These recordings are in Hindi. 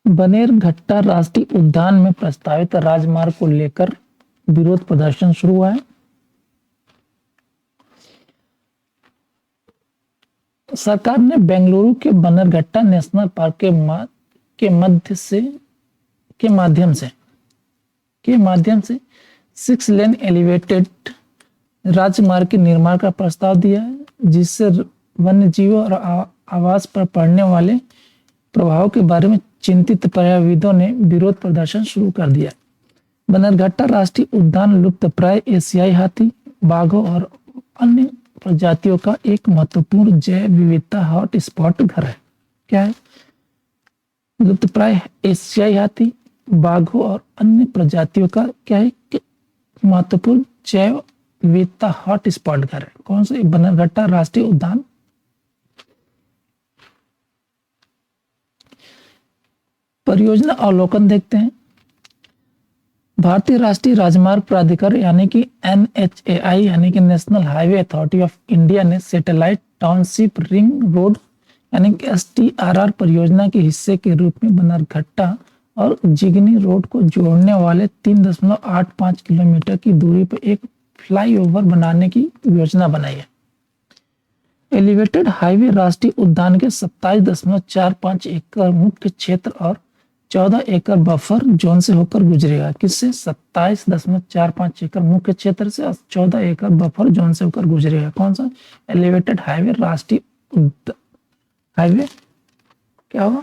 बनेरघट्टा राष्ट्रीय उद्यान में प्रस्तावित राजमार्ग को लेकर विरोध प्रदर्शन शुरू हुआ है। सरकार ने बेंगलुरु के बनेरघट्टा नेशनल पार्क के माध्यम से 6 लेन एलिवेटेड राजमार्ग के निर्माण का प्रस्ताव दिया है, जिससे वन्यजीवों और आवास पर पड़ने वाले प्रभाव के बारे में चिंतित पर्यावरणविदों ने विरोध प्रदर्शन शुरू कर दिया। बनेरघट्टा राष्ट्रीय उद्यान लुप्तप्राय एशियाई हाथी, बाघों और अन्य प्रजातियों का एक महत्वपूर्ण जैव विविधता हॉट स्पॉट घर है। क्या है? लुप्तप्राय एशियाई हाथी, बाघों और अन्य प्रजातियों का क्या है कि महत्वपूर्ण जैव विविधता हॉट स्पॉट घर है। कौन सा? बनेरघट्टा राष्ट्रीय उद्यान। परियोजना अवलोकन देखते हैं। भारतीय राष्ट्रीय राजमार्ग प्राधिकरण यानी कि NHAI यानी कि national highway authority of India ने सैटेलाइट टाउनशिप रिंग रोड यानी कि STRR परियोजना के हिस्से के रूप में बनेरघट्टा और जिगनी रोड को जोड़ने वाले 3.85 किलोमीटर की दूरी पर एक फ्लाईओवर बनाने की योजना बनाई है। एलिवेटेड हाईवे राष्ट्रीय उद्यान के 27.45 एकड़ मुख्य क्षेत्र और 14 एकड़ बफर जोन से होकर गुजरेगा। किससे? 27.45 एकड़ मुख्य क्षेत्र से और 14 एकड़ बफर जोन से होकर गुजरेगा। कौन सा? एलिवेटेड हाईवे राष्ट्रीय हाईवे क्या होगा?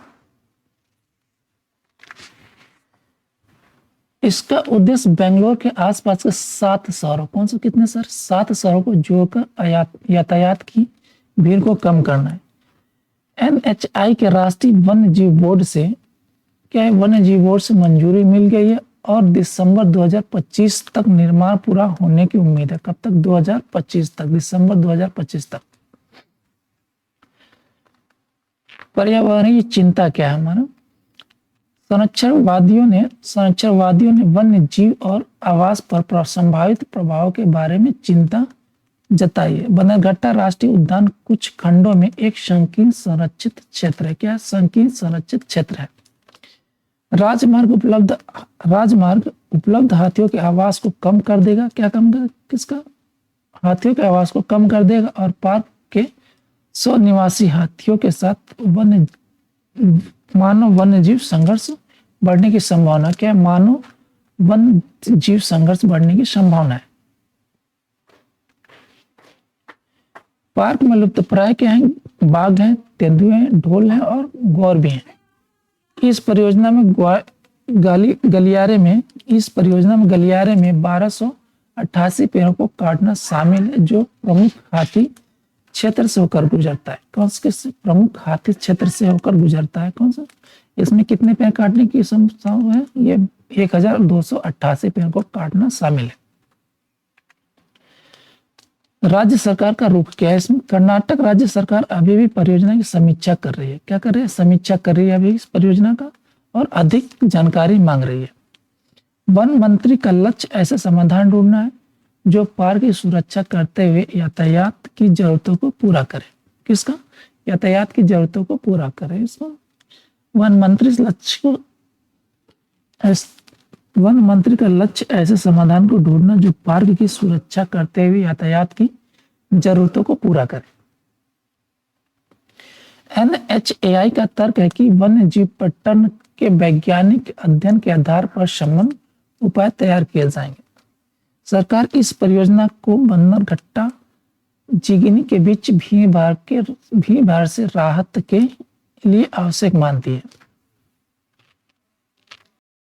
इसका उद्देश्य बेंगलोर के आसपास के 7 शहरों, कौन सा कितने शहर? 7 शहरों को जोड़कर यातायात की भीड़ को कम करना है। NHI के राष्ट्रीय वन्य जीव बोर्ड से क्या है? वन्य जीव बोर्ड से मंजूरी मिल गई है और दिसंबर 2025 तक निर्माण पूरा होने की उम्मीद है। कब तक? 2025 तक, दिसंबर 2025 तक। पर्यावरणीय चिंता क्या है हमारा? संरक्षणवादियों ने वन्य जीव और आवास पर संभावित प्रभाव के बारे में चिंता जताई है। बनेरघट्टा राष्ट्रीय उद्यान कुछ खंडों में एक संकीर्ण संरक्षित क्षेत्र है। क्या? संकीर्ण संरक्षित क्षेत्र है। राजमार्ग उपलब्ध हाथियों के आवास को कम कर देगा। क्या कम कर? किसका? हाथियों के आवास को कम कर देगा और पार्क के 100 निवासी हाथियों के साथ मानव वन्य जीव संघर्ष बढ़ने की संभावना। क्या है? मानव वन्य जीव संघर्ष बढ़ने की संभावना है। पार्क में लुप्तप्राय क्या है? बाघ हैं, तेंदुए हैं, ढोल हैं और गौर भी हैं। इस परियोजना में गलियारे में 1288 पेड़ों को काटना शामिल है, जो प्रमुख हाथी क्षेत्र से होकर गुजरता है। कौन सा? प्रमुख हाथी क्षेत्र से होकर गुजरता है। कौन सा? इसमें कितने पेड़ काटने की संभावना है? ये 1288 पेड़ को काटना शामिल है। राज्य सरकार का रुख क्या है इसमें? कर्नाटक राज्य सरकार अभी भी परियोजना की समीक्षा कर रही है। क्या कर रही है? समीक्षा कर रही है अभी इस परियोजना का और अधिक जानकारी मांग रही है। वन मंत्री का लक्ष्य ऐसे समाधान ढूंढना है जो पार्क की सुरक्षा करते हुए यातायात की जरूरतों को पूरा करे। किसका? यातायात की जरूरतों को पूरा करे। इसको वन मंत्री का लक्ष्य ऐसे समाधान को ढूंढना जो पार्क की सुरक्षा करते हुए यातायात की जरूरतों को पूरा करे। NHAI का तर्क है कि वन्य जीव पर्यटन के वैज्ञानिक अध्ययन के आधार पर संबंध उपाय तैयार किए जाएंगे। सरकार इस परियोजना को बनेरघट्टा जिगनी के बीच भीड़ भाड़ से राहत के लिए आवश्यक मानती है।